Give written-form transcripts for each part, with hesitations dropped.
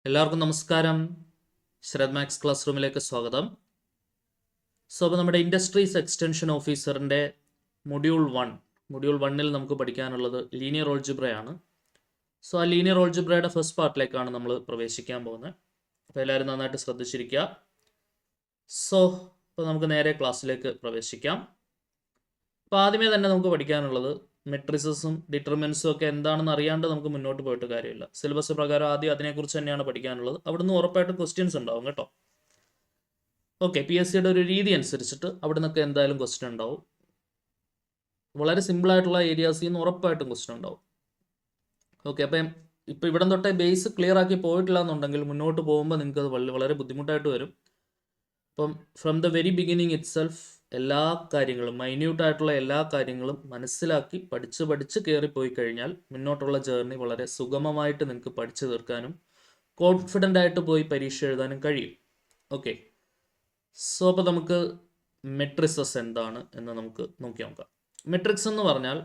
എല്ലാവർക്കും നമസ്കാരം. ശ്രദ്ധ മാക്സ് ക്ലാസ് റൂമിലേക്ക് സ്വാഗതം. അപ്പോൾ നമ്മുടെ ഇൻഡസ്ട്രീസ് എക്സ്റ്റൻഷൻ ഓഫീസറിൻ്റെ മൊഡ്യൂൾ വണ്ണിൽ നമുക്ക് പഠിക്കാനുള്ളത് ലീനിയർ ഓൾജിബ്രയാണ്. ആ ലീനിയർ ഓൾജിബ്രയുടെ ഫസ്റ്റ് പാർട്ടിലേക്കാണ് നമ്മൾ പ്രവേശിക്കാൻ പോകുന്നത്. അപ്പോൾ എല്ലാവരും നന്നായിട്ട് ശ്രദ്ധിച്ചിരിക്കുക. അപ്പോൾ നമുക്ക് നേരെ ക്ലാസ്സിലേക്ക് പ്രവേശിക്കാം. അപ്പോൾ ആദ്യമേ തന്നെ നമുക്ക് പഠിക്കാനുള്ളത് മെട്രിസസും ഡിറ്റർമിനൻസും ഒക്കെ എന്താണെന്ന് അറിയാണ്ട് നമുക്ക് മുന്നോട്ട് പോയിട്ട് കാര്യമില്ല. സിലബസ് പ്രകാരം ആദ്യം അതിനെക്കുറിച്ച് തന്നെയാണ് പഠിക്കാനുള്ളത്. അവിടുന്ന് ഉറപ്പായിട്ടും ക്വസ്റ്റ്യൻസ് ഉണ്ടാവും കേട്ടോ. ഓക്കെ, PSCയുടെ ഒരു രീതി അനുസരിച്ചിട്ട് അവിടെ നിന്നൊക്കെ എന്തായാലും ക്വസ്റ്റ്യൻ ഉണ്ടാവും. വളരെ സിമ്പിളായിട്ടുള്ള ഏരിയാസിൽ നിന്ന് ഉറപ്പായിട്ടും ക്വസ്റ്റ്യൻ ഉണ്ടാവും. ഓക്കെ, അപ്പം ഇപ്പോൾ ഇവിടം തൊട്ടേ ബേസ് ക്ലിയർ ആക്കി പോയിട്ടില്ല എന്നുണ്ടെങ്കിൽ മുന്നോട്ട് പോകുമ്പോൾ നിങ്ങൾക്ക് അത് വളരെ ബുദ്ധിമുട്ടായിട്ട് വരും. അപ്പം from the very beginning it self എല്ലാ കാര്യങ്ങളും, മൈന്യൂട്ടായിട്ടുള്ള എല്ലാ കാര്യങ്ങളും മനസ്സിലാക്കി പഠിച്ച് കയറിപ്പോയി കഴിഞ്ഞാൽ മുന്നോട്ടുള്ള ജേർണി വളരെ സുഗമമായിട്ട് നിങ്ങൾക്ക് പഠിച്ചു തീർക്കാനും കോൺഫിഡൻ്റ് ആയിട്ട് പോയി പരീക്ഷ എഴുതാനും കഴിയും. ഓക്കെ, അപ്പോൾ നമുക്ക് മെട്രിസസ് എന്താണ് എന്ന് നമുക്ക് നോക്കാം. മെട്രിക്സ് എന്ന് പറഞ്ഞാൽ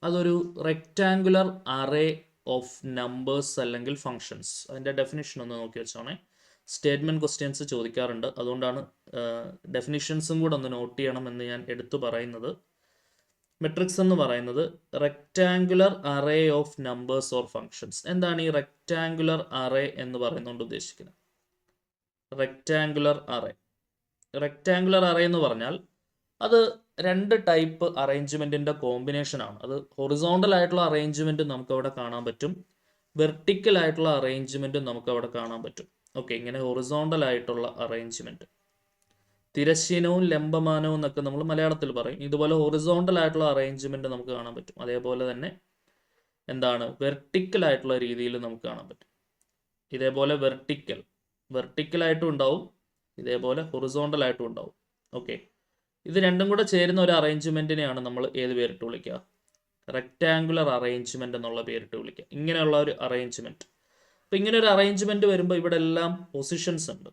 അതൊരു റെക്റ്റാങ്കുലർ അറേ ഓഫ് നമ്പേഴ്സ് അല്ലെങ്കിൽ ഫങ്ഷൻസ്. അതിൻ്റെ ഡെഫിനിഷൻ ഒന്ന് നോക്കി വെച്ചോണേ. സ്റ്റേറ്റ്മെൻറ്റ് ക്വസ്റ്റ്യൻസ് ചോദിക്കാറുണ്ട്, അതുകൊണ്ടാണ് ഡെഫിനിഷൻസും കൂടെ ഒന്ന് നോട്ട് ചെയ്യണം എന്ന് ഞാൻ എടുത്തു പറയുന്നത്. മെട്രിക്സ് എന്ന് പറയുന്നത് rectangular array of numbers or functions. എന്താണ് ഈ റെക്റ്റാങ്കുലർ അറേ എന്ന് പറയുന്നതുകൊണ്ട് ഉദ്ദേശിക്കുന്നത്? റെക്റ്റാങ്കുലർ അറേ എന്ന് പറഞ്ഞാൽ അത് രണ്ട് ടൈപ്പ് അറേഞ്ച്മെൻറ്റിൻ്റെ കോമ്പിനേഷനാണ്. അത് ഹൊറിസോണ്ടൽ ആയിട്ടുള്ള അറേഞ്ച്മെൻറ്റ് നമുക്ക് അവിടെ കാണാൻ പറ്റും, വെർട്ടിക്കൽ ആയിട്ടുള്ള അറേഞ്ച്മെൻറ്റും നമുക്ക് അവിടെ കാണാൻ പറ്റും. ഓക്കെ, ഇങ്ങനെ ഹൊറിസോണ്ടൽ ആയിട്ടുള്ള അറേഞ്ച്മെൻറ്റ്, തിരശ്ചീനവും ലംബമാനവും എന്നൊക്കെ നമ്മൾ മലയാളത്തിൽ പറയും. ഇതുപോലെ ഹൊറിസോണ്ടൽ ആയിട്ടുള്ള അറേഞ്ച്മെൻറ്റ് നമുക്ക് കാണാൻ പറ്റും. അതേപോലെ തന്നെ എന്താണ് വെർട്ടിക്കൽ ആയിട്ടുള്ള രീതിയിൽ നമുക്ക് കാണാൻ പറ്റും. ഇതേപോലെ വെർട്ടിക്കലായിട്ടും ഉണ്ടാവും, ഇതേപോലെ ഹൊറിസോണ്ടൽ ആയിട്ടും ഉണ്ടാവും. ഓക്കെ, ഇത് രണ്ടും കൂടെ ചേരുന്ന ഒരു അറേഞ്ച്മെൻറ്റിനെയാണ് നമ്മൾ ഏത് പേരിട്ട് വിളിക്കുക? റെക്റ്റാങ്കുലർ അറേഞ്ച്മെൻറ്റ് എന്നുള്ള പേരിട്ട് വിളിക്കുക. ഇങ്ങനെയുള്ള ഒരു അറേഞ്ച്മെൻറ്റ്. അപ്പോൾ ഇങ്ങനെ ഒരു അറേഞ്ച്മെൻറ്റ് വരുമ്പോൾ ഇവിടെ എല്ലാം പൊസിഷൻസ് ഉണ്ട്,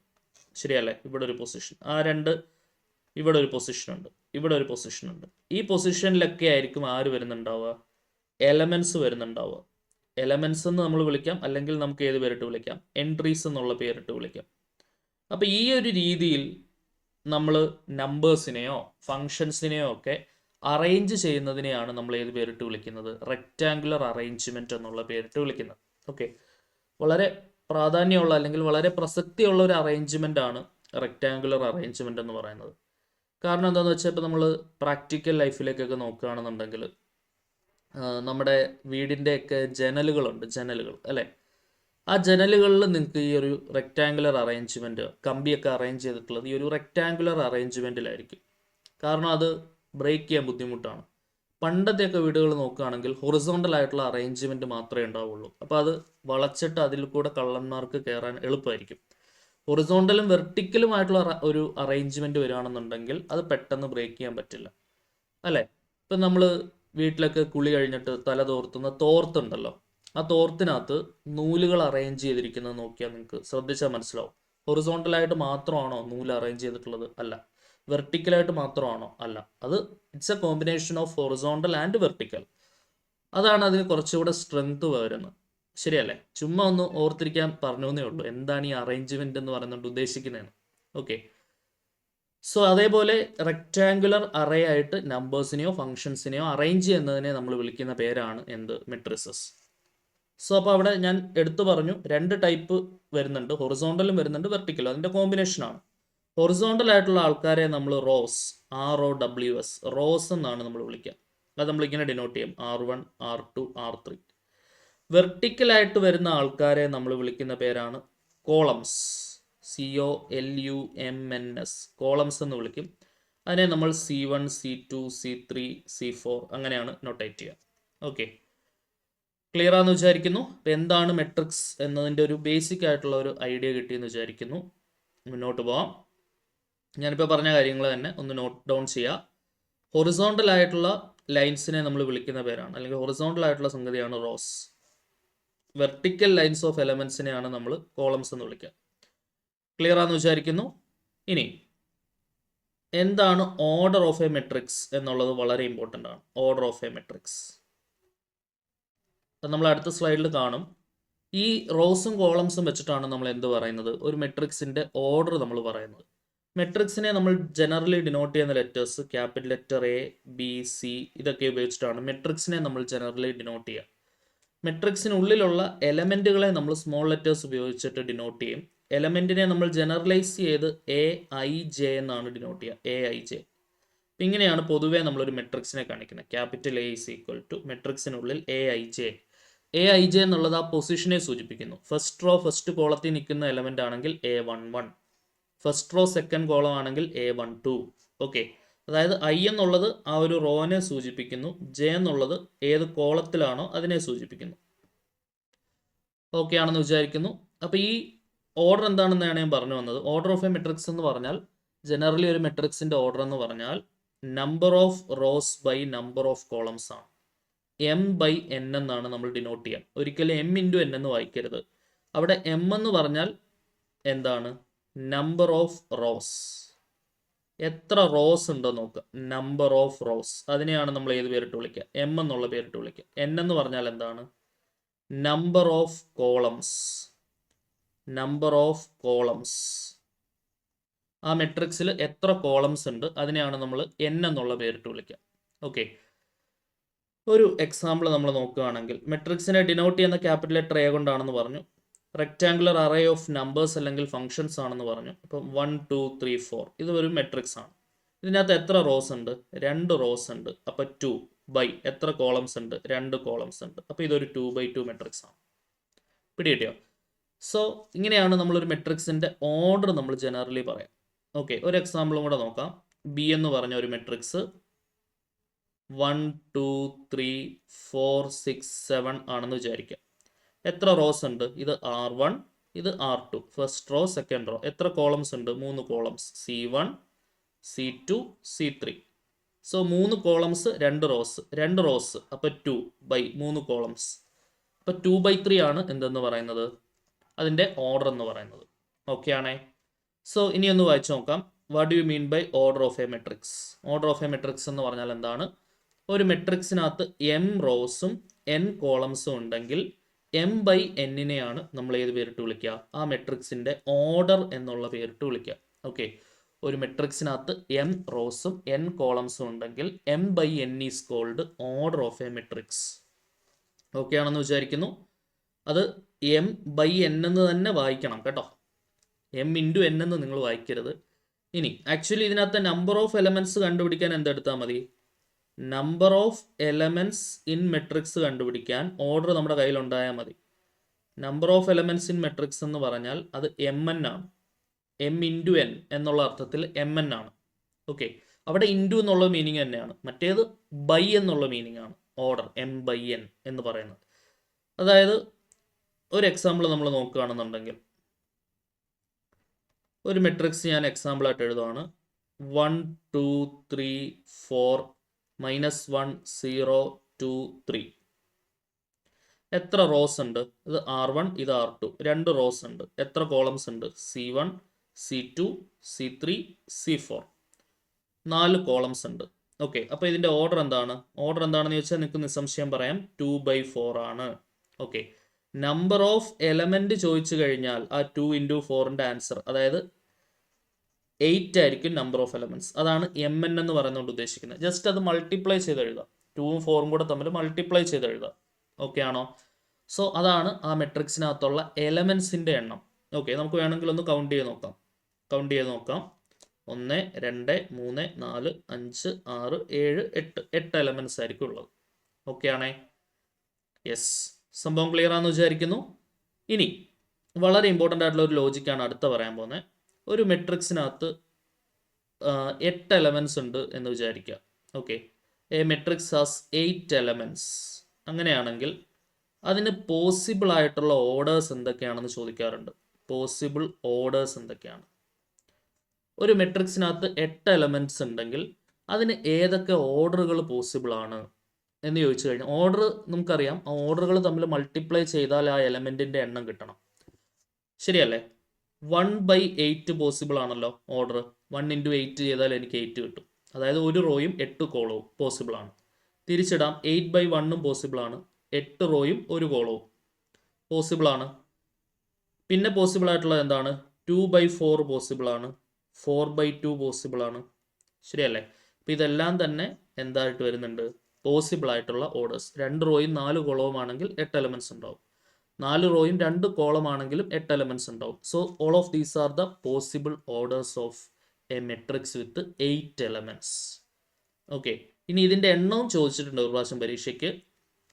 ശരിയല്ലേ? ഇവിടെ ഒരു പൊസിഷൻ, ഇവിടെ ഒരു പൊസിഷൻ ഉണ്ട്, ഇവിടെ ഒരു പൊസിഷൻ ഉണ്ട്. ഈ പൊസിഷനിലൊക്കെ ആയിരിക്കും ആര് വരുന്നുണ്ടാവുക? എലമെൻറ്റ്സ് വരുന്നുണ്ടാവുക. എലമെൻറ്റ്സ് എന്ന് നമ്മൾ വിളിക്കാം, അല്ലെങ്കിൽ നമുക്ക് ഏത് പേരിട്ട് വിളിക്കാം? എൻട്രീസ് എന്നുള്ള പേരിട്ട് വിളിക്കാം. അപ്പോൾ ഈ ഒരു രീതിയിൽ നമ്മൾ നമ്പേഴ്സിനെയോ ഫങ്ഷൻസിനെയോ ഒക്കെ അറേഞ്ച് ചെയ്യുന്നതിനെയാണ് നമ്മൾ ഏത് പേരിട്ട് വിളിക്കുന്നത്? റെക്റ്റാങ്കുലർ അറേഞ്ച്മെൻറ്റ് എന്നുള്ള പേരിട്ട് വിളിക്കുന്നത്. ഓക്കെ, വളരെ പ്രാധാന്യമുള്ള അല്ലെങ്കിൽ വളരെ പ്രസക്തിയുള്ള ഒരു അറേഞ്ച്മെൻ്റ് ആണ് റെക്റ്റാങ്കുലർ അറേഞ്ച്മെൻ്റ് എന്ന് പറയുന്നത്. കാരണം എന്താണെന്ന് വെച്ചാൽ ഇപ്പോൾ നമ്മൾ പ്രാക്ടിക്കൽ ലൈഫിലേക്കൊക്കെ നോക്കുകയാണെന്നുണ്ടെങ്കിൽ നമ്മുടെ വീടിൻ്റെയൊക്കെ ജനലുകൾ അല്ലേ? ആ ജനലുകളിൽ നിങ്ങൾക്ക് ഈ ഒരു റെക്റ്റാങ്കുലർ അറേഞ്ച്മെൻറ്റ്, കമ്പിയൊക്കെ അറേഞ്ച് ചെയ്തിട്ടുള്ളത് ഈ ഒരു റെക്റ്റാങ്കുലർ അറേഞ്ച്മെൻറ്റിലായിരിക്കും. കാരണം അത് ബ്രേക്ക് ചെയ്യാൻ ബുദ്ധിമുട്ടാണ്. പണ്ടത്തെയൊക്കെ വീടുകൾ നോക്കുകയാണെങ്കിൽ ഹൊറിസോണ്ടൽ ആയിട്ടുള്ള അറേഞ്ച്മെൻറ്റ് മാത്രമേ ഉണ്ടാവുള്ളൂ. അപ്പോൾ അത് വളച്ചിട്ട് അതിൽ കൂടെ കള്ളന്മാർക്ക് കയറാൻ എളുപ്പമായിരിക്കും. ഹൊറിസോണ്ടലും വെർട്ടിക്കലുമായിട്ടുള്ള ഒരു അറേഞ്ച്മെൻറ്റ് വരികയാണെന്നുണ്ടെങ്കിൽ അത് പെട്ടെന്ന് ബ്രേക്ക് ചെയ്യാൻ പറ്റില്ല, അല്ലേ? ഇപ്പം നമ്മൾ വീട്ടിലൊക്കെ കുളി കഴിഞ്ഞിട്ട് തല തോർത്തുന്ന തോർത്തുണ്ടല്ലോ, ആ തോർത്തിനകത്ത് നൂലുകൾ അറേഞ്ച് ചെയ്തിരിക്കുന്നത് നോക്കിയാൽ നിങ്ങൾക്ക് ശ്രദ്ധിച്ചാൽ മനസ്സിലാവും. ഹൊറിസോണ്ടലായിട്ട് മാത്രമാണോ നൂല് അറേഞ്ച് ചെയ്തിട്ടുള്ളത്? അല്ല. വെർട്ടിക്കലായിട്ട് മാത്രമാണോ? അല്ല. അത് it's A combination of horizontal and vertical. അതാണ് അതിന് കുറച്ചുകൂടെ സ്ട്രെങ്ത് വരുന്നത്, ശരിയല്ലേ? ചുമ്മാ ഒന്ന് ഓർത്തിരിക്കാൻ പറഞ്ഞേ ഉള്ളൂ എന്താണ് ഈ അറേഞ്ച്മെന്റ് എന്ന് പറയുന്നത് ഉദ്ദേശിക്കുന്നതെന്ന്. ഓക്കെ, അതേപോലെ റെക്റ്റാങ്കുലർ അറേ ആയിട്ട് നമ്പേഴ്സിനെയോ ഫങ്ഷൻസിനെയോ അറേഞ്ച് ചെയ്യുന്നതിനെ നമ്മൾ വിളിക്കുന്ന പേരാണ് എന്ത്? മെട്രിസസ്. അപ്പോൾ അവിടെ ഞാൻ എടുത്തു പറഞ്ഞു, രണ്ട് ടൈപ്പ് വരുന്നുണ്ട്, ഹൊറിസോണ്ടലും വരുന്നുണ്ട്, വെർട്ടിക്കലും. അതിൻ്റെ കോമ്പിനേഷനാണ്. ഹൊറിസോണ്ടൽ ആയിട്ടുള്ള ആൾക്കാരെ നമ്മൾ റോസ്, ROWS, റോസ് എന്നാണ് നമ്മൾ വിളിക്കുക. അത് നമ്മളിങ്ങനെ ഡിനോട്ട് ചെയ്യും, R1, R2, R3. വെർട്ടിക്കലായിട്ട് വരുന്ന ആൾക്കാരെ നമ്മൾ വിളിക്കുന്ന പേരാണ് കോളംസ്, COLUMNS, കോളംസ് എന്ന് വിളിക്കും. അതിനെ നമ്മൾ C1, C2, C3, C4 അങ്ങനെയാണ് നൊട്ടേറ്റ് ചെയ്യുക. ഓക്കെ, ക്ലിയർ ആണെന്ന് വിചാരിക്കുന്നു. അപ്പോൾ എന്താണ് മെട്രിക്സ് എന്നതിൻ്റെ ഒരു ബേസിക് ആയിട്ടുള്ള ഒരു ഐഡിയ കിട്ടിയെന്ന് വിചാരിക്കുന്നു. മുന്നോട്ട് പോവാം. ഞാനിപ്പോൾ പറഞ്ഞ കാര്യങ്ങൾ തന്നെ ഒന്ന് നോട്ട് ഡൗൺ ചെയ്യുക. ഹൊറിസോണ്ടൽ ആയിട്ടുള്ള ലൈൻസിനെ നമ്മൾ വിളിക്കുന്ന പേരാണ്, അല്ലെങ്കിൽ ഹൊറിസോണ്ടൽ ആയിട്ടുള്ള സംഗതിയാണ് റോസ്. വെർട്ടിക്കൽ ലൈൻസ് ഓഫ് എലമെൻസിനെയാണ് നമ്മൾ കോളംസ് എന്ന് വിളിക്കുക. ക്ലിയർ ആണെന്ന് വിചാരിക്കുന്നു. ഇനി എന്താണ് ഓർഡർ ഓഫ് എ മെട്രിക്സ് എന്നുള്ളത് വളരെ ഇമ്പോർട്ടൻ്റ് ആണ്. ഓർഡർ ഓഫ് എ മെട്രിക്സ് നമ്മൾ അടുത്ത സ്ലൈഡിൽ കാണും. ഈ റോസും കോളംസും വെച്ചിട്ടാണ് നമ്മൾ എന്ത് പറയുന്നത്, ഒരു മെട്രിക്സിന്റെ ഓർഡർ നമ്മൾ പറയുന്നത്. മെട്രിക്സിനെ നമ്മൾ ജനറലി ഡിനോട്ട് ചെയ്യുന്ന letters capital letter A, B, C ഇതൊക്കെ ഉപയോഗിച്ചിട്ടാണ് മെട്രിക്സിനെ നമ്മൾ ജനറലി ഡിനോട്ട് ചെയ്യുക. മെട്രിക്സിനുള്ളിലുള്ള എലമെന്റുകളെ നമ്മൾ സ്മോൾ ലെറ്റേഴ്സ് ഉപയോഗിച്ചിട്ട് ഡിനോട്ട് ചെയ്യും. എലമെന്റിനെ നമ്മൾ ജനറലൈസ് ചെയ്ത് എ ഐ ജെ എന്നാണ് ഡിനോട്ട് ചെയ്യുക, എ ഐ ജെ. ഇങ്ങനെയാണ് പൊതുവേ നമ്മളൊരു മെട്രിക്സിനെ കാണിക്കുന്നത്. Capital A is equal to മെട്രിക്സിനുള്ളിൽ A I J. A I J എന്നുള്ളത് ആ പൊസിഷനെ സൂചിപ്പിക്കുന്നു. ഫസ്റ്റ് റോ ഫസ്റ്റ് കോളത്തിൽ നിൽക്കുന്ന എലമെന്റ് ആണെങ്കിൽ A11, first row second column ആണെങ്കിൽ A12. ഓക്കെ, അതായത് ഐ എന്നുള്ളത് ആ ഒരു റോനെ സൂചിപ്പിക്കുന്നു, ജെ എന്നുള്ളത് ഏത് കോളത്തിലാണോ അതിനെ സൂചിപ്പിക്കുന്നു. ഓക്കെ ആണെന്ന് വിചാരിക്കുന്നു. അപ്പോൾ ഈ ഓർഡർ എന്താണെന്നാണ് ഞാൻ പറഞ്ഞു വന്നത്. ഓർഡർ ഓഫ് എ മെട്രിക്സ് എന്ന് പറഞ്ഞാൽ ജനറലി ഒരു മെട്രിക്സിന്റെ ഓർഡർ എന്ന് പറഞ്ഞാൽ number of rows by number of columns ആണ്. എം ബൈ എൻ എന്നാണ് നമ്മൾ ഡിനോട്ട് ചെയ്യാൻ. ഒരിക്കലും എം ഇൻറ്റു എൻ എന്ന് വായിക്കരുത്. അവിടെ എം എന്ന് പറഞ്ഞാൽ എന്താണ്, നമ്പർ ഓഫ് റോസ്. എത്ര റോസ് ഉണ്ടോ നോക്കുക, നമ്പർ ഓഫ് റോസ്. അതിനെയാണ് നമ്മൾ ഏത് പേരിട്ട് വിളിക്കുക, എം എന്നുള്ള പേരിട്ട് വിളിക്കുക. എൻ എന്ന് പറഞ്ഞാൽ എന്താണ്, number of columns. Number of columns, ആ മെട്രിക്സിൽ എത്ര കോളംസ് ഉണ്ട് അതിനെയാണ് നമ്മൾ എൻ എന്നുള്ള പേരിട്ട് വിളിക്കുക. ഓക്കെ, ഒരു എക്സാമ്പിൾ നമ്മൾ നോക്കുകയാണെങ്കിൽ മെട്രിക്സിനെ ഡിനോട്ട് ചെയ്യുന്ന ക്യാപിറ്റൽ ലെറ്റർ എ കൊണ്ടാണെന്ന് പറഞ്ഞു. റെക്റ്റാങ്കുലർ അറേ ഓഫ് നമ്പേഴ്സ് അല്ലെങ്കിൽ ഫംഗ്ഷൻസ് ആണെന്ന് പറഞ്ഞു. ഇപ്പം 1 2 3 4 ഇത് ഒരു മെട്രിക്സ് ആണ്. ഇതിനകത്ത് എത്ര റോസ് ഉണ്ട്, 2 റോസ് ഉണ്ട്. അപ്പം 2 ബൈ എത്ര കോളംസ് ഉണ്ട്, 2 കോളംസ് ഉണ്ട്. അപ്പോൾ ഇതൊരു 2/2 മെട്രിക്സ് ആണ്. പിടികിട്ടിയോ? സോ ഇങ്ങനെയാണ് നമ്മളൊരു മെട്രിക്സിന്റെ ഓർഡർ നമ്മൾ ജനറലി പറയാം. ഓക്കെ, ഒരു എക്സാമ്പിളും കൂടെ നോക്കാം. ബി എന്ന് പറഞ്ഞ ഒരു മെട്രിക്സ് 1 2 3 4 6 7 ആണെന്ന് വിചാരിക്കാം. എത്ര റോസ് ഉണ്ട്, ഇത് R1 ഇത് R2, first row second row. എത്ര കോളംസ് ഉണ്ട്, 3 columns, C1 C2 C3. So 3 columns 2 rose, 2 rose അപ്പോൾ 2 ബൈ 3 കോളംസ്. അപ്പോൾ 2/3 ആണ് എന്തെന്ന് പറയുന്നത്, അതിൻ്റെ ഓർഡർ എന്ന് പറയുന്നത്. ഓക്കെ ആണേ. സോ ഇനി ഒന്ന് വായിച്ചു നോക്കാം. What do you mean by order of a matrix? Order of a matrix എന്ന് പറഞ്ഞാൽ എന്താണ്, ഒരു മെട്രിക്സിനകത്ത് m റോസും n കോളംസും ഉണ്ടെങ്കിൽ m ബൈ എന്നിനെയാണ് നമ്മൾ ഏത് പേരിട്ട് വിളിക്കുക, ആ മെട്രിക്സിന്റെ ഓർഡർ എന്നുള്ള പേരിട്ട് വിളിക്കുക. ഓക്കെ, ഒരു മെട്രിക്സിനകത്ത് m റോസും n കോളംസും ഉണ്ടെങ്കിൽ m by n is called order of a matrix. Okay ആണെന്ന് വിചാരിക്കുന്നു. അത് m ബൈ n എന്ന് തന്നെ വായിക്കണം കേട്ടോ, m ഇൻറ്റു n എന്ന് നിങ്ങൾ വായിക്കരുത്. ഇനി ആക്ച്വലി ഇതിനകത്ത് നമ്പർ ഓഫ് എലമെന്റ്സ് കണ്ടുപിടിക്കാൻ എന്തെടുത്താൽ മതി, number of elements in matrix കണ്ടുപിടിക്കാൻ ഓർഡർ നമ്മുടെ കയ്യിൽ ഉണ്ടായാൽ മതി. Number of elements in matrix എന്ന് പറഞ്ഞാൽ അത് mn ആണ്. m ഇൻറ്റു n എന്നുള്ള അർത്ഥത്തിൽ mn ആണ്. ഓക്കെ, അവിടെ ഇൻറ്റു എന്നുള്ള മീനിങ് തന്നെയാണ്, മറ്റേത് ബൈ എന്നുള്ള മീനിങ് ആണ് ഓർഡർ m ബൈ n എന്ന് പറയുന്നത്. അതായത് ഒരു എക്സാമ്പിൾ നമ്മൾ നോക്കുകയാണെന്നുണ്ടെങ്കിൽ ഒരു മെട്രിക്സ് ഞാൻ എക്സാമ്പിളായിട്ട് എഴുതുവാണ്. 1 2 3 4 -1 0 2 3. എത്ര റോസ് ഉണ്ട്, ഇത് R1 ഇത് R2, 2 റോസ് ഉണ്ട്. എത്ര കോളംസ് ഉണ്ട്, C1 C2 C3 C4, 4 columns ഉണ്ട്. ഓക്കെ, അപ്പോൾ ഇതിൻ്റെ ഓർഡർ എന്താണ്, ഓർഡർ എന്താണെന്ന് ചോദിച്ചാൽ നിങ്ങൾക്ക് നിസ്സംശയം പറയാം 2/4 ആണ്. ഓക്കെ, നമ്പർ ഓഫ് എലമെന്റ് ചോദിച്ചു കഴിഞ്ഞാൽ ആ 2 ഇൻറ്റു 4ന്റെ ആൻസർ, അതായത് 8 ആയിരിക്കും നമ്പർ ഓഫ് എലമെന്റ്സ്. അതാണ് mn എന്ന് പറയുന്നതുകൊണ്ട് ഉദ്ദേശിക്കുന്നത്. ജസ്റ്റ് അത് മൾട്ടിപ്ലൈ ചെയ്ത് എഴുതാം, 2ഉം 4ഉം കൂടെ തമ്മിൽ മൾട്ടിപ്ലൈ ചെയ്ത് എഴുതാം. ഓക്കെ ആണോ? സോ അതാണ് ആ മെട്രിക്സിനകത്തുള്ള എലമെന്റ്സിന്റെ എണ്ണം. ഓക്കെ, നമുക്ക് വേണമെങ്കിൽ ഒന്ന് കൗണ്ട് ചെയ്ത് നോക്കാം. 1 2 3 4 5 6 7 8 എലമെന്റ്സ് ആയിരിക്കും ഉള്ളത്. ഓക്കെ ആണേ? യെസ്, സംഭവം ക്ലിയർ ആണെന്ന് വിചാരിക്കുന്നു. ഇനി വളരെ ഇമ്പോർട്ടൻ്റ് ആയിട്ടുള്ള ഒരു ലോജിക്കാണ് അടുത്ത പറയാൻ പോകുന്നത്. ഒരു മെട്രിക്സിനകത്ത് 8 എലമെന്റ്സ് ഉണ്ട് എന്ന് വിചാരിക്കുക. Okay, A matrix has 8 elements. അങ്ങനെയാണെങ്കിൽ അതിന് പോസിബിൾ ആയിട്ടുള്ള ഓർഡേഴ്സ് എന്തൊക്കെയാണെന്ന് ചോദിക്കാറുണ്ട്. പോസിബിൾ ഓർഡേഴ്സ് എന്തൊക്കെയാണ്? ഒരു മെട്രിക്സിനകത്ത് 8 എലമെന്റ്സ് ഉണ്ടെങ്കിൽ അതിന് ഏതൊക്കെ ഓർഡറുകൾ പോസിബിൾ ആണ് എന്ന് ചോദിച്ചു കഴിഞ്ഞാൽ, ഓർഡർ നമുക്കറിയാം, ആ ഓർഡറുകൾ തമ്മിൽ മൾട്ടിപ്ലൈ ചെയ്താൽ ആ എലമെന്റിന്റെ എണ്ണം കിട്ടണം. ശരിയല്ലേ? 1/8 പോസിബിൾ ആണല്ലോ ഓർഡർ. 1 ഇൻറ്റു 8 ചെയ്താൽ എനിക്ക് 8 കിട്ടും. അതായത് ഒരു റോയും 8 കോളവും പോസിബിൾ ആണ്. തിരിച്ചിടാം, 8/1 പോസിബിൾ ആണ്, 8 റോയും 1 കോളവും. പോസിബിൾ ആണ്. പിന്നെ പോസിബിൾ ആയിട്ടുള്ളത് എന്താണ്? 2/4 പോസിബിൾ ആണ്, 4/2 പോസിബിൾ ആണ്. ശരിയല്ലേ? അപ്പോൾ ഇതെല്ലാം തന്നെ എന്തായിട്ട് വരുന്നുണ്ട്? പോസിബിൾ ആയിട്ടുള്ള ഓർഡേഴ്സ്. 2 റോയും 4 കോളവും ആണെങ്കിൽ 8 എലമെന്റ്സ് ഉണ്ടാവും. 4 റോയും 2 കോളം ആണെങ്കിലും 8 എലമെന്റ്സ് ഉണ്ടാവും. So all of these are the possible orders of a matrix with 8 elements. Okay, ഇനി ഇതിൻ്റെ എണ്ണവും ചോദിച്ചിട്ടുണ്ട് ഒരു പ്രാവശ്യം പരീക്ഷയ്ക്ക്.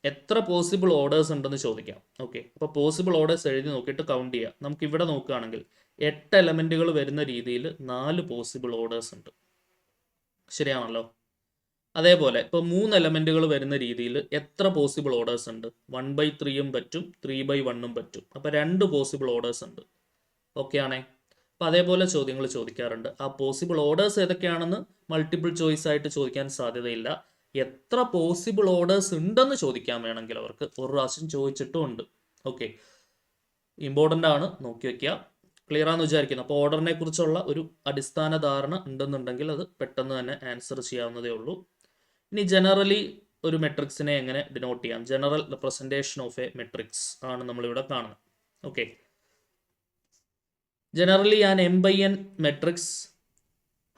എത്ര പോസിബിൾ ഓർഡേഴ്സ് ഉണ്ടെന്ന് ചോദിക്കാം. ഓക്കെ, അപ്പോൾ പോസിബിൾ ഓർഡേഴ്സ് എഴുതി നോക്കിയിട്ട് കൗണ്ട് ചെയ്യാം. നമുക്ക് ഇവിടെ നോക്കുകയാണെങ്കിൽ 8 എലമെന്റുകൾ വരുന്ന രീതിയിൽ 4 പോസിബിൾ ഓർഡേഴ്സ് ഉണ്ട്. ശരിയാണല്ലോ? അതേപോലെ ഇപ്പോൾ 3 എലമെന്റുകൾ വരുന്ന രീതിയിൽ എത്ര പോസിബിൾ ഓർഡേഴ്സ് ഉണ്ട്? 1/3 പറ്റും, 3/1 പറ്റും. അപ്പോൾ 2 പോസിബിൾ ഓർഡേഴ്സ് ഉണ്ട്. ഓക്കെ ആണേ? അപ്പോൾ അതേപോലെ ചോദ്യങ്ങൾ ചോദിക്കാറുണ്ട്. ആ പോസിബിൾ ഓർഡേഴ്സ് ഏതൊക്കെയാണെന്ന് മൾട്ടിപ്പിൾ ചോയ്സ് ആയിട്ട് ചോദിക്കാൻ സാധ്യതയില്ല. എത്ര പോസിബിൾ ഓർഡേഴ്സ് ഉണ്ടെന്ന് ചോദിക്കാൻ വേണമെങ്കിൽ അവർക്ക് ഒരു പ്രാവശ്യം ചോദിച്ചിട്ടും ഉണ്ട്. ഓക്കെ, ഇമ്പോർട്ടൻ്റ് ആണ്, നോക്കി വയ്ക്കുക. ക്ലിയർ ആണെന്ന് വിചാരിക്കുന്നു. അപ്പോൾ ഓർഡറിനെ കുറിച്ചുള്ള ഒരു അടിസ്ഥാന ധാരണ ഉണ്ടെന്നുണ്ടെങ്കിൽ അത് പെട്ടെന്ന് തന്നെ ആൻസർ ചെയ്യാവുന്നതേ ഉള്ളൂ. ഇനി ജനറലി ഒരു മെട്രിക്സിനെ എങ്ങനെ ഡിനോട്ട് ചെയ്യാം? General representation of a matrix ആണ് നമ്മളിവിടെ കാണുന്നത്. Okay, generally an m/n matrix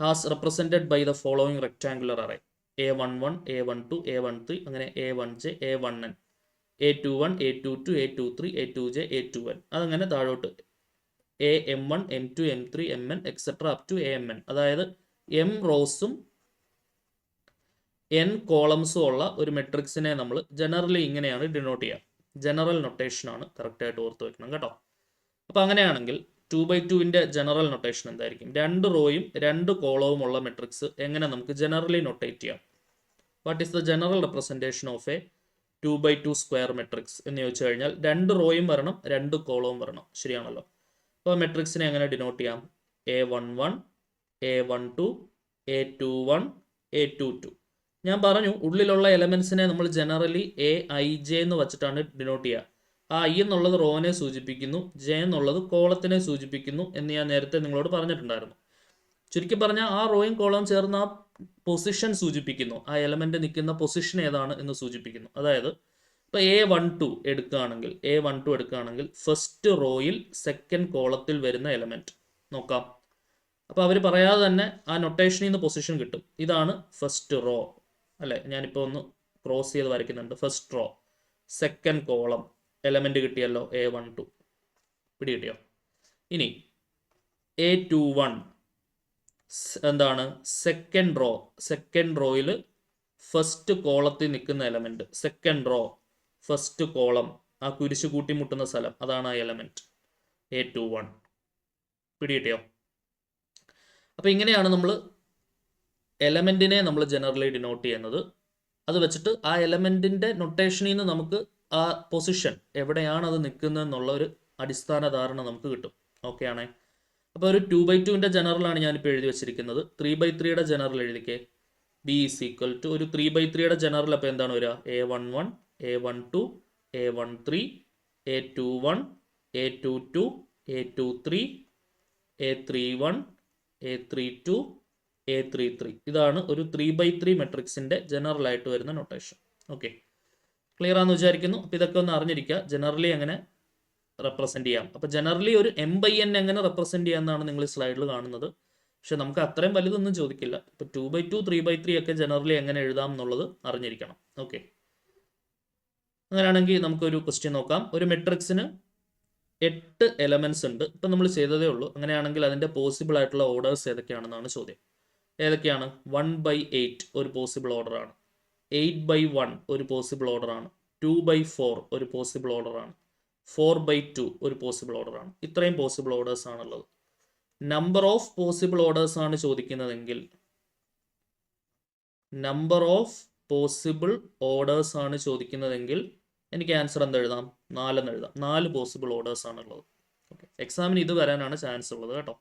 has represented by the following rectangular array: A11, A12, A13, അങ്ങനെ A1j, A1n, A21, A22, A23, A2j, A2n, അതങ്ങനെ താഴോട്ട് AM1, M2, M3, Mn etcetera up to AMn. അതായത് m റോസും n കോളംസും ഉള്ള ഒരു മെട്രിക്സിനെ നമ്മൾ generally ഇങ്ങനെയാണ് ഡിനോട്ട് ചെയ്യുക. ജനറൽ നൊട്ടേഷനാണ് കറക്റ്റായിട്ട് ഓർത്ത് വെക്കണം കേട്ടോ. അപ്പോൾ അങ്ങനെയാണെങ്കിൽ 2/2ൻ്റെ ജനറൽ നൊട്ടേഷൻ എന്തായിരിക്കും? 2 റോയും 2 കോളവും ഉള്ള മെട്രിക്സ് എങ്ങനെ നമുക്ക് ജനറലി നൊട്ടേറ്റ് ചെയ്യാം? What is the general representation of A 2/2 square matrix എന്ന് ചോദിച്ചു കഴിഞ്ഞാൽ 2 റോയും വരണം, 2 കോളവും വരണം. ശരിയാണല്ലോ? അപ്പോൾ മെട്രിക്സിനെ എങ്ങനെ ഡിനോട്ട് ചെയ്യാം? A11, A12, A21, A22. ഞാൻ പറഞ്ഞു ഉള്ളിലുള്ള എലമെന്റ്സിനെ നമ്മൾ ജനറലി AIJ എന്ന് വെച്ചിട്ടാണ് ഡിനോട്ട് ചെയ്യുക. ആ I എന്നുള്ളത് റോനെ സൂചിപ്പിക്കുന്നു, J എന്നുള്ളത് കോളത്തിനെ സൂചിപ്പിക്കുന്നു എന്ന് ഞാൻ നേരത്തെ നിങ്ങളോട് പറഞ്ഞിട്ടുണ്ടായിരുന്നു. ചുരുക്കി പറഞ്ഞാൽ ആ റോയും കോളവും ചേർന്ന് ആ പൊസിഷൻ സൂചിപ്പിക്കുന്നു, ആ എലമെന്റ് നിൽക്കുന്ന പൊസിഷൻ ഏതാണ് എന്ന് സൂചിപ്പിക്കുന്നു. അതായത് ഇപ്പോൾ A12 എടുക്കുകയാണെങ്കിൽ ഫസ്റ്റ് റോയിൽ സെക്കൻഡ് കോളത്തിൽ വരുന്ന എലമെന്റ് നോക്കാം. അപ്പോൾ അവർ പറയാതെ തന്നെ ആ നൊട്ടേഷനിൽ നിന്ന് പൊസിഷൻ കിട്ടും. ഇതാണ് ഫസ്റ്റ് റോ അല്ലേ? ഞാനിപ്പോൾ ഒന്ന് ക്രോസ് ചെയ്ത് വരയ്ക്കുന്നുണ്ട്. First row, second column, element കിട്ടിയല്ലോ A12. പിടി കിട്ടിയോ? ഇനി A21 എന്താണ്? സെക്കൻഡ് റോയിൽ ഫസ്റ്റ് കോളത്തിൽ നിൽക്കുന്ന element, second row first column, ആ കുരിശ് കൂട്ടിമുട്ടുന്ന സ്ഥലം, അതാണ് ആ എലമെന്റ് A21. പിടി കിട്ടിയോ? അപ്പോൾ ഇങ്ങനെയാണ് നമ്മൾ എലമെന്റിനെ നമ്മൾ ജനറലി ഡിനോട്ട് ചെയ്യുന്നത്. അത് വെച്ചിട്ട് ആ എലമെന്റിന്റെ നൊട്ടേഷനിൽ നിന്ന് നമുക്ക് ആ പൊസിഷൻ എവിടെയാണ് അത് നിൽക്കുന്നത് എന്നുള്ള ഒരു അടിസ്ഥാന ധാരണ നമുക്ക് കിട്ടും. ഓക്കെ ആണേ? അപ്പോൾ ഒരു 2/2ൻ്റെ ജനറലാണ് ഞാനിപ്പോൾ എഴുതി വെച്ചിരിക്കുന്നത്. 3/3യുടെ ജനറൽ എഴുതിക്കേ. B ഈസ് ഈക്വൽ ടു ഒരു 3/3യുടെ ജനറൽ അപ്പോൾ എന്താണ് വരിക? A11, A12, A13, A21, A22, A23, A31, A32, A33. ഇതാണ് ഒരു 3/3 മെട്രിക്സിന്റെ ജനറൽ ആയിട്ട് വരുന്ന നൊട്ടേഷൻ. ഓക്കെ, ക്ലിയർ ആണെന്ന് വിചാരിക്കുന്നു. അപ്പോൾ ഇതൊക്കെ ഒന്ന് അറിഞ്ഞിരിക്കുക, ജനറലി എങ്ങനെ റെപ്രസെന്റ് ചെയ്യാം. അപ്പോൾ ജനറലി ഒരു m/n എങ്ങനെ റെപ്രസെന്റ് ചെയ്യാമെന്നാണ് നിങ്ങൾ സ്ലൈഡിൽ കാണുന്നത്. പക്ഷെ നമുക്ക് അത്രയും വലുതൊന്നും ചോദിക്കില്ല. ഇപ്പോൾ 2/2, 3/3 ഒക്കെ ജനറലി എങ്ങനെ എഴുതാം എന്നുള്ളത് അറിഞ്ഞിരിക്കണം. ഓക്കെ, അങ്ങനെയാണെങ്കിൽ നമുക്കൊരു ക്വസ്റ്റ്യൻ നോക്കാം. ഒരു മെട്രിക്സിന് 8 എലമെന്റ്സ് ഉണ്ട്. ഇപ്പം നമ്മൾ ചെയ്തതേ ഉള്ളൂ. അങ്ങനെയാണെങ്കിൽ അതിൻ്റെ പോസിബിൾ ആയിട്ടുള്ള ഓർഡേഴ്സ് ഏതൊക്കെയാണെന്നാണ് ചോദ്യം. ഏതൊക്കെയാണ്? 1/8 ഒരു പോസിബിൾ ഓർഡറാണ്, 8/1 ഒരു പോസിബിൾ ഓർഡറാണ്, 2/4 ഒരു പോസിബിൾ ഓർഡറാണ്, 4/2 ഒരു പോസിബിൾ ഓർഡറാണ്. ഇത്രയും പോസിബിൾ ഓർഡേഴ്സ് ആണുള്ളത്. നമ്പർ ഓഫ് പോസിബിൾ ഓർഡേഴ്സ് ആണ് ചോദിക്കുന്നതെങ്കിൽ എനിക്ക് ആൻസർ എന്ത് എഴുതാം? 4 എന്ന് എഴുതാം. 4 പോസിബിൾ ഓർഡേഴ്സ് ആണുള്ളത്. ഓക്കെ, എക്സാമിന് ഇത് വരാനാണ് ചാൻസ് ഉള്ളത് കേട്ടോ.